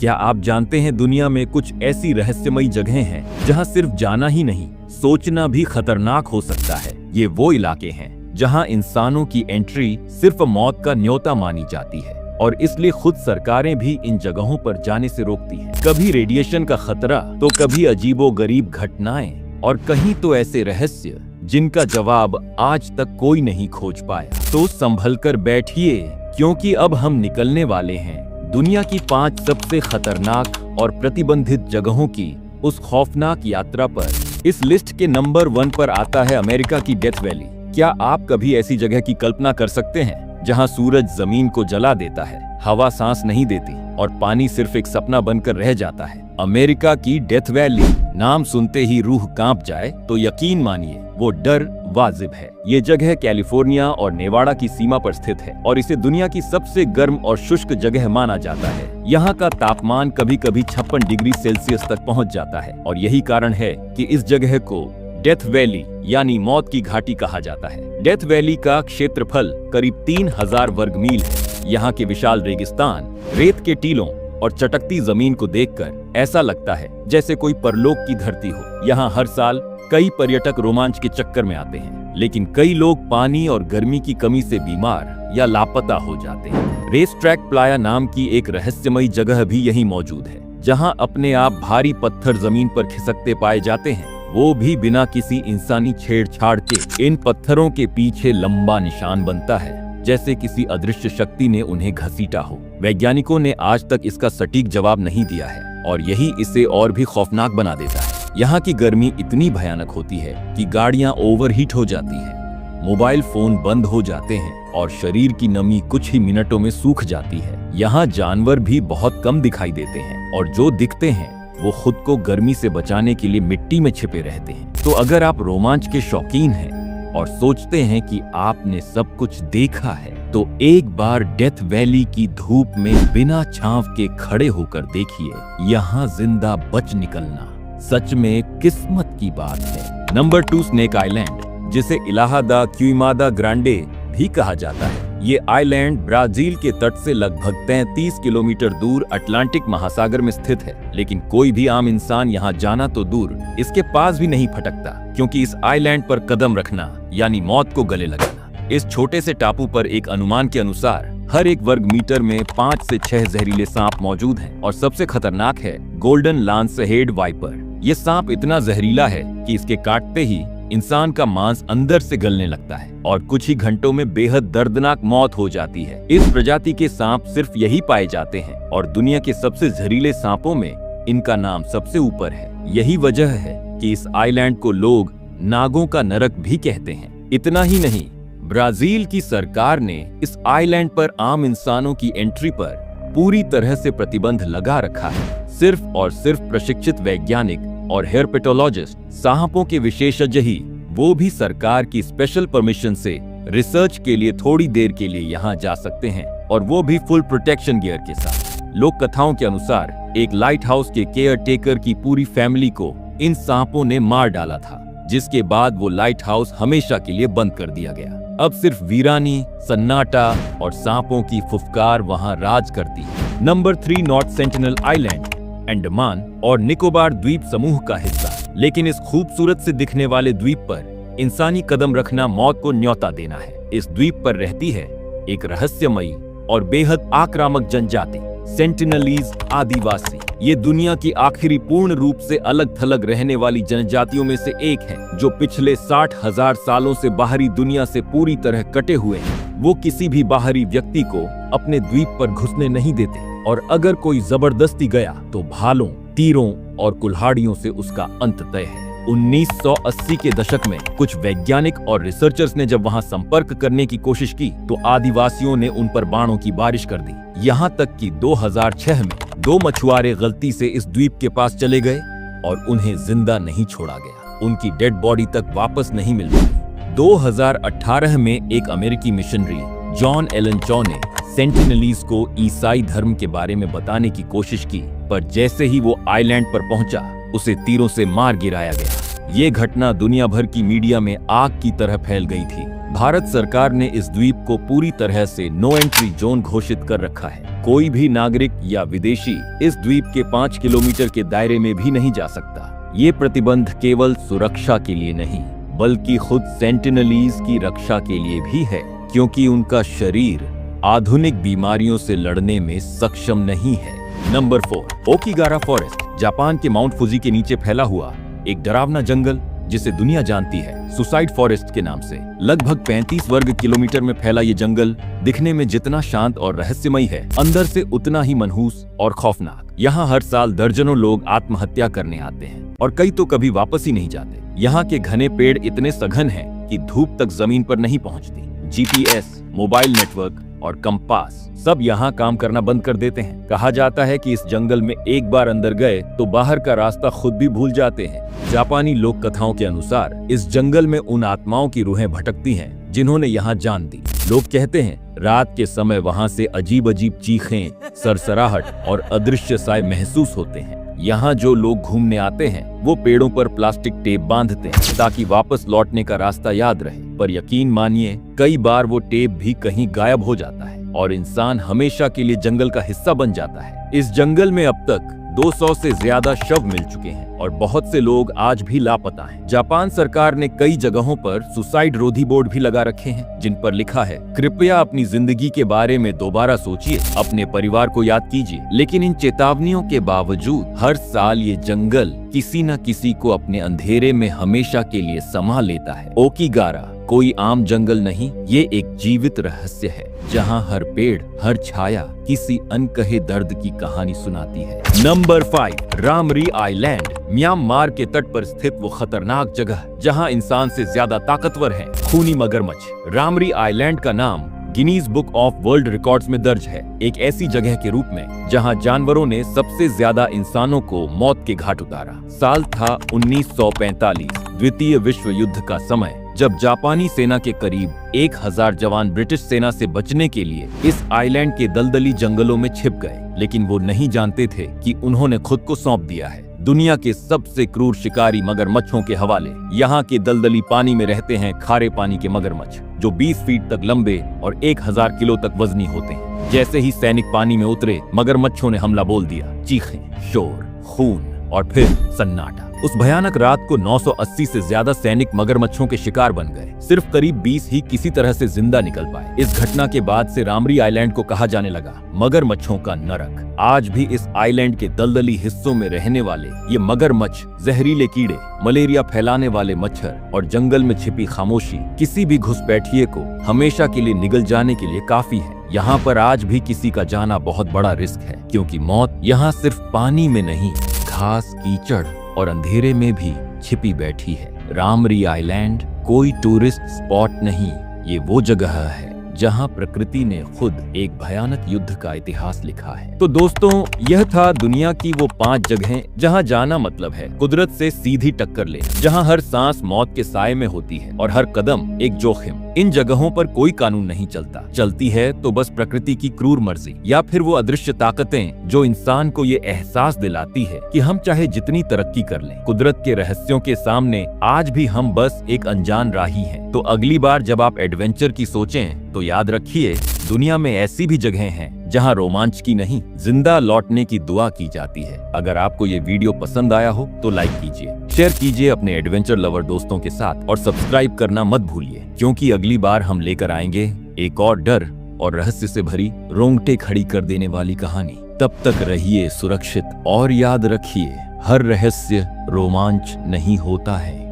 क्या आप जानते हैं दुनिया में कुछ ऐसी रहस्यमयी जगहें हैं जहां सिर्फ जाना ही नहीं, सोचना भी खतरनाक हो सकता है। ये वो इलाके हैं जहां इंसानों की एंट्री सिर्फ मौत का न्योता मानी जाती है और इसलिए खुद सरकारें भी इन जगहों पर जाने से रोकती हैं। कभी रेडिएशन का खतरा तो कभी अजीबोगरीब घटनाएं और कहीं तो ऐसे रहस्य जिनका जवाब आज तक कोई नहीं खोज पाया। तो संभल कर बैठिए, क्योंकि अब हम निकलने वाले हैं दुनिया की 5 सबसे खतरनाक और प्रतिबंधित जगहों की उस खौफनाक यात्रा पर। इस लिस्ट के नंबर 1 पर आता है अमेरिका की डेथ वैली। क्या आप कभी ऐसी जगह की कल्पना कर सकते हैं जहां सूरज जमीन को जला देता है, हवा सांस नहीं देती और पानी सिर्फ एक सपना बनकर रह जाता है? अमेरिका की डेथ वैली नाम सुनते ही रूह कांप जाए तो यकीन मानिए वो डर वाजिब है। ये जगह कैलिफोर्निया और नेवाडा की सीमा पर स्थित है और इसे दुनिया की सबसे गर्म और शुष्क जगह माना जाता है। यहाँ का तापमान कभी कभी 56 डिग्री सेल्सियस तक पहुँच जाता है और यही कारण है कि इस जगह को डेथ वैली यानी मौत की घाटी कहा जाता है। डेथ वैली का क्षेत्रफल करीब 3000 वर्ग मील है। यहाँ के विशाल रेगिस्तान, रेत के टीलों और चटकती जमीन को देखकर ऐसा लगता है जैसे कोई परलोक की धरती हो। यहाँ हर साल कई पर्यटक रोमांच के चक्कर में आते हैं, लेकिन कई लोग पानी और गर्मी की कमी से बीमार या लापता हो जाते हैं। रेस ट्रैक प्लाया नाम की एक रहस्यमयी जगह भी यहीं मौजूद है, जहाँ अपने आप भारी पत्थर जमीन पर खिसकते पाए जाते हैं, वो भी बिना किसी इंसानी छेड़छाड़ के। इन पत्थरों के पीछे लंबा निशान बनता है, जैसे किसी अदृश्य शक्ति ने उन्हें घसीटा हो। वैज्ञानिकों ने आज तक इसका सटीक जवाब नहीं दिया है और यही इसे और भी खौफनाक बना देता है। यहाँ की गर्मी इतनी भयानक होती है कि गाड़ियां ओवरहीट हो जाती हैं, मोबाइल फोन बंद हो जाते हैं और शरीर की नमी कुछ ही मिनटों में सूख जाती है। यहाँ जानवर भी बहुत कम दिखाई देते हैं और जो दिखते हैं वो खुद को गर्मी से बचाने के लिए मिट्टी में छिपे रहते हैं। तो अगर आप रोमांच के शौकीन हैं और सोचते हैं कि आपने सब कुछ देखा है, तो एक बार डेथ वैली की धूप में बिना छांव के खड़े होकर देखिए। यहाँ जिंदा बच निकलना सच में किस्मत की बात है। नंबर 2 स्नेक आइलैंड, जिसे इलाहा दा क्यूइमादा ग्रांडे भी कहा जाता है। ये आइलैंड ब्राजील के तट से लगभग 33 किलोमीटर दूर अटलांटिक महासागर में स्थित है, लेकिन कोई भी आम इंसान यहाँ जाना तो दूर, इसके पास भी नहीं फटकता, क्योंकि इस आइलैंड पर कदम रखना यानी मौत को गले लगाना। इस छोटे से टापू पर एक अनुमान के अनुसार हर 1 वर्ग मीटर में 5 से 6 जहरीले सांप मौजूद हैं और सबसे खतरनाक है गोल्डन लांस हेड वाइपर। ये सांप इतना जहरीला है कि इसके काटते ही इंसान का मांस अंदर से गलने लगता है और कुछ ही घंटों में बेहद दर्दनाक मौत हो जाती है। इस प्रजाति के सांप सिर्फ यही पाए जाते हैं और दुनिया के सबसे जहरीले सांपों में इनका नाम सबसे ऊपर है। यही वजह है कि इस आइलैंड को लोग नागों का नरक भी कहते हैं। इतना ही नहीं, ब्राजील की सरकार ने इस आइलैंड पर आम इंसानों की एंट्री पर पूरी तरह से प्रतिबंध लगा रखा है। सिर्फ और सिर्फ प्रशिक्षित वैज्ञानिक और हेर्पेटोलॉजिस्ट, सांपों के विशेषज्ञ ही, वो भी सरकार की स्पेशल परमिशन से रिसर्च के लिए थोड़ी देर के लिए यहाँ जा सकते हैं और वो भी फुल प्रोटेक्शन गियर के साथ। लोक कथाओं के अनुसार एक लाइट हाउस के केयर टेकर की पूरी फैमिली को इन सांपों ने मार डाला था, जिसके बाद वो लाइट हाउस हमेशा के लिए बंद कर दिया गया। अब सिर्फ वीरानी, सन्नाटा और सांपों की फुफकार वहां राज करती है। Number 3 north sentinel island, Andaman और निकोबार द्वीप समूह का हिस्सा। लेकिन इस खूबसूरत से दिखने वाले द्वीप पर इंसानी कदम रखना मौत को न्योता देना है। इस द्वीप पर रहती है एक रहस्यमयी और बेहद आक्रामक जनजाति, सेंटिनलीज आदिवासी। ये दुनिया की आखिरी पूर्ण रूप से अलग थलग रहने वाली जनजातियों में से एक है, जो पिछले 60,000 सालों से बाहरी दुनिया से पूरी तरह कटे हुए हैं। वो किसी भी बाहरी व्यक्ति को अपने द्वीप पर घुसने नहीं देते और अगर कोई जबरदस्ती गया तो भालों, तीरों और कुल्हाड़ियों से उसका अंत तय है। 1980 के दशक में कुछ वैज्ञानिक और रिसर्चर्स ने जब वहां संपर्क करने की कोशिश की तो आदिवासियों ने उन पर बाणों की बारिश कर दी। यहाँ तक कि 2006 में 2 मछुआरे गलती से इस द्वीप के पास चले गए और उन्हें जिंदा नहीं छोड़ा गया। उनकी डेड बॉडी तक वापस नहीं मिल पाई। 2018 में एक अमेरिकी मिशनरी जॉन एलन चॉ ने सेंटिनलीज को ईसाई धर्म के बारे में बताने की कोशिश की, पर जैसे ही वो आइलैंड पर पहुंचा उसे तीरों से मार गिराया गया। ये घटना दुनिया भर की मीडिया में आग की तरह फैल गई थी। भारत सरकार ने इस द्वीप को पूरी तरह से नो एंट्री जोन घोषित कर रखा है। कोई भी नागरिक या विदेशी इस द्वीप के 5 किलोमीटर के दायरे में भी नहीं जा सकता। ये प्रतिबंध केवल सुरक्षा के लिए नहीं, बल्कि खुद सेंटिनलीज की रक्षा के लिए भी है, क्योंकि उनका शरीर आधुनिक बीमारियों से लड़ने में सक्षम नहीं है। नंबर 4, ओकीगारा फॉरेस्ट, जापान के माउंट फुजी के नीचे फैला हुआ एक डरावना जंगल जिसे दुनिया जानती है सुसाइड फॉरेस्ट के नाम से। लगभग 35 वर्ग किलोमीटर में फैला ये जंगल दिखने में जितना शांत और रहस्यमयी है, अंदर से उतना ही मनहूस और खौफनाक। यहाँ हर साल दर्जनों लोग आत्महत्या करने आते हैं और कई तो कभी वापस ही नहीं जाते। यहाँ के घने पेड़ इतने सघन हैं कि धूप तक जमीन पर नहीं पहुँचती। GPS, मोबाइल नेटवर्क और कंपास सब यहाँ काम करना बंद कर देते हैं। कहा जाता है कि इस जंगल में एक बार अंदर गए तो बाहर का रास्ता खुद भी भूल जाते हैं। जापानी लोक कथाओं के अनुसार इस जंगल में उन आत्माओं की रूहें भटकती हैं जिन्होंने यहाँ जान दी। लोग कहते हैं रात के समय वहाँ से अजीब अजीब चीखें, सरसराहट और अदृश्य साए महसूस होते हैं। यहाँ जो लोग घूमने आते हैं वो पेड़ों पर प्लास्टिक टेप बांधते हैं ताकि वापस लौटने का रास्ता याद रहे, पर यकीन मानिए कई बार वो टेप भी कहीं गायब हो जाता है और इंसान हमेशा के लिए जंगल का हिस्सा बन जाता है। इस जंगल में अब तक 200 से ज्यादा शव मिल चुके हैं और बहुत से लोग आज भी लापता हैं। जापान सरकार ने कई जगहों पर सुसाइड रोधी बोर्ड भी लगा रखे हैं जिन पर लिखा है, कृपया अपनी जिंदगी के बारे में दोबारा सोचिए, अपने परिवार को याद कीजिए। लेकिन इन चेतावनियों के बावजूद हर साल ये जंगल किसी न किसी को अपने अंधेरे में हमेशा के लिए समा लेता है। ओकीगारा कोई आम जंगल नहीं, ये एक जीवित रहस्य है जहाँ हर पेड़, हर छाया किसी अनकहे दर्द की कहानी सुनाती है। नंबर 5, रामरी आइलैंड, म्यांमार के तट पर स्थित वो खतरनाक जगह जहाँ इंसान से ज्यादा ताकतवर है खूनी मगरमच्छ। रामरी आइलैंड का नाम Guinness book of world records में दर्ज है, एक ऐसी जगह के रूप में जहां जानवरों ने सबसे ज्यादा इंसानों को मौत के घाट उतारा। साल था 1945, द्वितीय विश्व युद्ध का समय, जब जापानी सेना के करीब 1000 जवान ब्रिटिश सेना से बचने के लिए इस आइलैंड के दलदली जंगलों में छिप गए। लेकिन वो नहीं जानते थे कि उन्होंने खुद को सौंप दिया है दुनिया के सबसे क्रूर शिकारी मगरमच्छों के हवाले। यहाँ के दलदली पानी में रहते हैं खारे पानी के मगरमच्छ जो 20 फीट तक लंबे और 1000 किलो तक वजनी होते हैं। जैसे ही सैनिक पानी में उतरे, मगरमच्छों ने हमला बोल दिया। चीखें, शोर, खून और फिर सन्नाटा। उस भयानक रात को 980 से ज्यादा सैनिक मगरमच्छों के शिकार बन गए। सिर्फ करीब 20 ही किसी तरह से जिंदा निकल पाए। इस घटना के बाद से रामरी आइलैंड को कहा जाने लगा मगरमच्छों का नरक। आज भी इस आइलैंड के दलदली हिस्सों में रहने वाले ये मगरमच्छ, जहरीले कीड़े, मलेरिया फैलाने वाले मच्छर और जंगल में छिपी खामोशी किसी भी घुसपैठिए को हमेशा के लिए निगल जाने के लिए काफी है। यहाँ पर आज भी किसी का जाना बहुत बड़ा रिस्क है, क्योंकि मौत यहाँ सिर्फ पानी में नहीं, घास, कीचड़ और अंधेरे में भी छिपी बैठी है। रामरी आइलैंड कोई टूरिस्ट स्पॉट नहीं, ये वो जगह है जहां प्रकृति ने खुद एक भयानक युद्ध का इतिहास लिखा है। तो दोस्तों, यह था दुनिया की वो 5 जगहें जहां जाना मतलब है कुदरत से सीधी टक्कर ले, जहां हर सांस मौत के साए में होती है और हर कदम एक जोखिम। इन जगहों पर कोई कानून नहीं चलता, चलती है तो बस प्रकृति की क्रूर मर्जी या फिर वो अदृश्य ताकतें जो इंसान को ये एहसास दिलाती है कि हम चाहे जितनी तरक्की कर लें, कुदरत के रहस्यों के सामने आज भी हम बस एक अनजान राही हैं। तो अगली बार जब आप एडवेंचर की सोचें तो याद रखिए, दुनिया में ऐसी भी जगहें हैं जहां रोमांच की नहीं, जिंदा लौटने की दुआ की जाती है। अगर आपको ये वीडियो पसंद आया हो तो लाइक कीजिए, शेयर कीजिए अपने एडवेंचर लवर दोस्तों के साथ और सब्सक्राइब करना मत भूलिए, क्योंकि अगली बार हम लेकर आएंगे एक और डर और रहस्य से भरी, रोंगटे खड़ी कर देने वाली कहानी। तब तक रहिए सुरक्षित और याद रखिए, हर रहस्य रोमांच नहीं होता है।